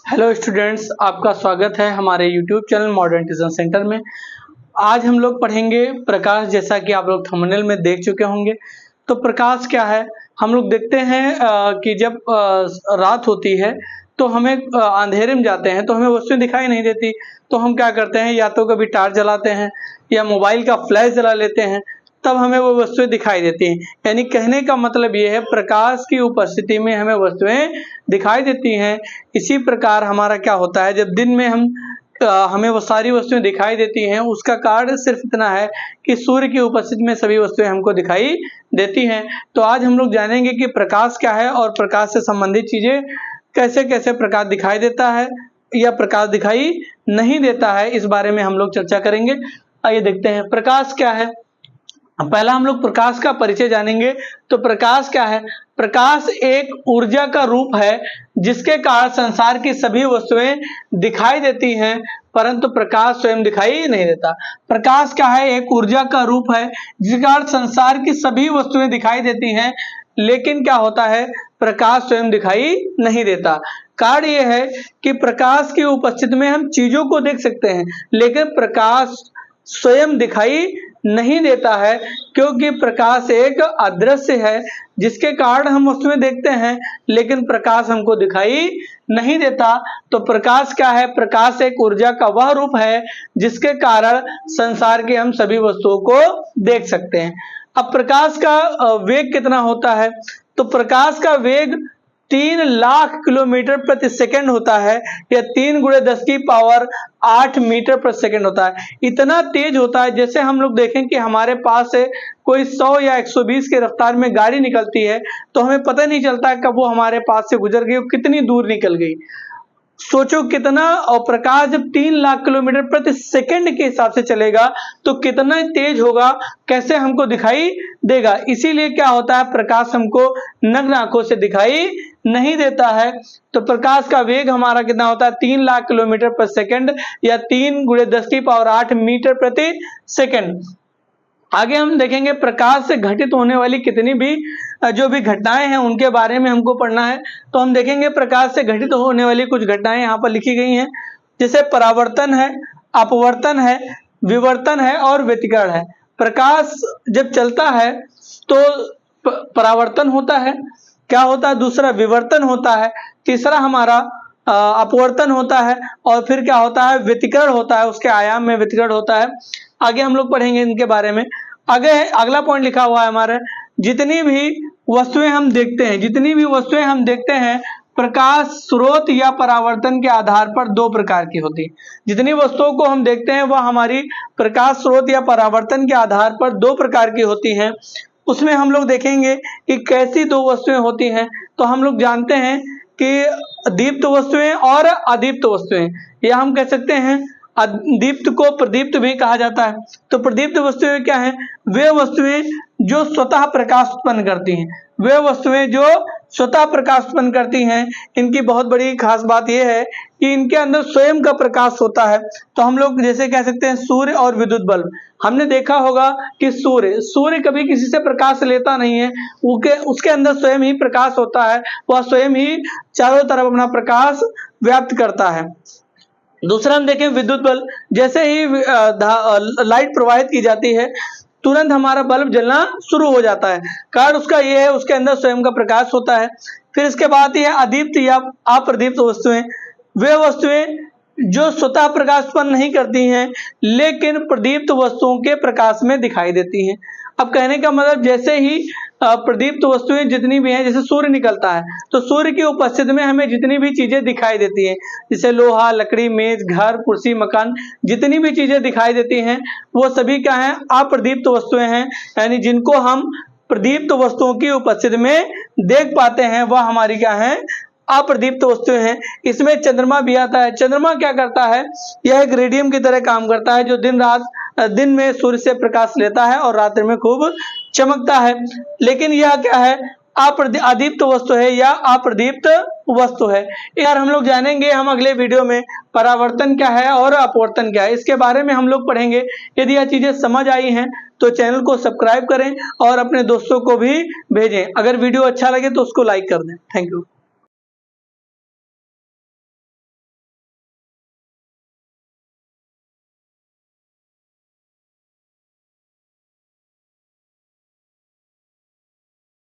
Hello students, आपका स्वागत है हमारे YouTube channel modern tuition centre में। आज हम लोग पढ़ेंगे प्रकाश। जैसा कि आप लोग थंबनेल में देख चुके होंगे, तो प्रकाश क्या है। हम लोग देखते हैं कि जब रात होती है तो हमें अंधेरे में जाते हैं तो हमें वस्तुएं दिखाई नहीं देती। तो हम क्या करते हैं, या तो कभी टार्च जलाते हैं या मोबाइल का फ्लैश जला लेते हैं, तब हमें वो वस्तुएं दिखाई देती हैं। यानी कहने का मतलब ये है, प्रकाश की उपस्थिति में हमें वस्तुएं दिखाई देती हैं। इसी प्रकार हमारा क्या होता है, जब दिन में हमें वो सारी वस्तुएं दिखाई देती हैं, उसका कारण सिर्फ इतना है कि सूर्य की उपस्थिति में सभी वस्तुएं हमको दिखाई देती हैं। तो आज हम लोग जानेंगे कि प्रकाश क्या है और प्रकाश से संबंधित चीजें कैसे कैसे प्रकाश दिखाई देता है या प्रकाश दिखाई नहीं देता है, इस बारे में हम लोग चर्चा करेंगे। आइए देखते हैं प्रकाश क्या है। पहला हम लोग प्रकाश का परिचय जानेंगे। तो प्रकाश क्या है। प्रकाश एक ऊर्जा का रूप है जिसके कारण संसार की सभी वस्तुएं दिखाई देती हैं, परंतु प्रकाश स्वयं दिखाई नहीं देता। प्रकाश क्या है, एक ऊर्जा का रूप है जिसके कारण संसार की सभी वस्तुएं दिखाई देती हैं, लेकिन क्या होता है, प्रकाश स्वयं दिखाई नहीं देता। कारण यह है कि प्रकाश की उपस्थिति में हम चीजों को देख सकते हैं, लेकिन प्रकाश स्वयं दिखाई नहीं देता है, क्योंकि प्रकाश एक अदृश्य है जिसके कारण हम उसमें देखते हैं, लेकिन प्रकाश हमको दिखाई नहीं देता। तो प्रकाश क्या है, प्रकाश एक ऊर्जा का वह रूप है जिसके कारण संसार के हम सभी वस्तुओं को देख सकते हैं। अब प्रकाश का वेग कितना होता है, तो प्रकाश का वेग 3 लाख किलोमीटर प्रति सेकंड होता है, या 3 × 10⁸ मीटर प्रति सेकंड होता है। इतना तेज होता है, जैसे हम लोग देखें कि हमारे पास से कोई 100 या 120 के रफ्तार में गाड़ी निकलती है, तो हमें पता नहीं चलता कब वो हमारे पास से गुजर गई और कितनी दूर निकल गई। सोचो कितना, और प्रकाश जब 3 लाख किलोमीटर प्रति सेकंड के हिसाब से चलेगा तो कितना तेज होगा, कैसे हमको दिखाई देगा। इसीलिए क्या होता है, प्रकाश हमको नग्न आंखों से दिखाई नहीं देता है। तो प्रकाश का वेग हमारा कितना होता है, 3 लाख किलोमीटर प्रति सेकंड या 3 × 10⁸ मीटर प्रति सेकंड। आगे हम देखेंगे प्रकाश से घटित होने वाली कितनी भी जो भी घटनाएं हैं उनके बारे में हमको पढ़ना है। तो हम देखेंगे प्रकाश से घटित होने वाली कुछ घटनाएं यहाँ पर लिखी गई हैं, जैसे परावर्तन है, अपवर्तन है, विवर्तन है और व्यतिकरण है। प्रकाश जब चलता है तो परावर्तन होता है, क्या होता है, दूसरा विवर्तन होता है, तीसरा हमारा अपवर्तन होता है, और फिर क्या होता है, व्यतिकरण होता है, उसके आयाम में व्यतिकरण होता है। आगे हम लोग पढ़ेंगे इनके बारे में। आगे अगला पॉइंट लिखा हुआ है हमारे, जितनी भी वस्तुएं हम देखते हैं प्रकाश स्रोत या परावर्तन के आधार पर 2 प्रकार की होती है। जितनी वस्तुओं को हम देखते हैं वह हमारी प्रकाश स्रोत या परावर्तन के आधार पर 2 प्रकार की होती हैं। उसमें हम लोग देखेंगे कि कैसी 2 वस्तुएं होती हैं। तो हम लोग जानते हैं कि दीप्त वस्तुएं और अदीप्त वस्तुएं, या हम कह सकते हैं दीप्त को प्रदीप्त भी कहा जाता है। तो प्रदीप्त वस्तुएं क्या हैं, वे वस्तुएं जो स्वतः प्रकाश उत्पन्न करती हैं। वे वस्तुएं जो स्वतः प्रकाश उत्पन्न करती हैं, इनकी बहुत बड़ी खास बात यह है कि इनके अंदर स्वयं का प्रकाश होता है। तो हम लोग जैसे कह सकते हैं सूर्य और विद्युत बल्ब। हमने देखा होगा कि सूर्य कभी किसी से प्रकाश लेता नहीं है, उसके अंदर स्वयं ही प्रकाश होता है, वह स्वयं ही चारों तरफ अपना प्रकाश व्याप्त करता है। दूसरा हम देखें विद्युत बल्ब, जैसे ही लाइट प्रवाहित की जाती है तुरंत हमारा बल्ब जलना शुरू हो जाता है। कारण उसका यह है, उसके अंदर स्वयं का प्रकाश होता है। फिर इसके बाद यह अदीप्त या अप्रदीप्त वस्तुएं, वे वस्तुएं जो स्वतः प्रकाश उत्पन्न नहीं करती हैं, लेकिन प्रदीप्त वस्तुओं के प्रकाश में दिखाई देती हैं। अब कहने का मतलब, जैसे ही प्रदीप्त वस्तुएं जितनी भी हैं, जैसे सूर्य निकलता है तो सूर्य की उपस्थिति में हमें जितनी भी चीजें दिखाई देती हैं, जैसे लोहा, लकड़ी, मेज, घर, कुर्सी, मकान, जितनी भी चीजें दिखाई देती हैं वो सभी क्या हैं, अप्रदीप्त वस्तुएं हैं। यानी जिनको हम प्रदीप्त वस्तुओं की उपस्थिति में देख पाते हैं वह हमारी क्या है, अप्रदीप्त वस्तुएं हैं। इसमें चंद्रमा भी आता है। चंद्रमा क्या करता है, यह एक रेडियम की तरह काम करता है, जो दिन में सूर्य से प्रकाश लेता है और रात्रि में खूब चमकता है। लेकिन यह क्या है, अदीप्त वस्तु है या अप्रदीप्त वस्तु है। यार हम लोग जानेंगे हम अगले वीडियो में परावर्तन क्या है और अपवर्तन क्या है, इसके बारे में हम लोग पढ़ेंगे। यदि यह चीजें समझ आई हैं तो चैनल को सब्सक्राइब करें और अपने दोस्तों को भी भेजें। अगर वीडियो अच्छा लगे तो उसको लाइक कर दें। Thank you.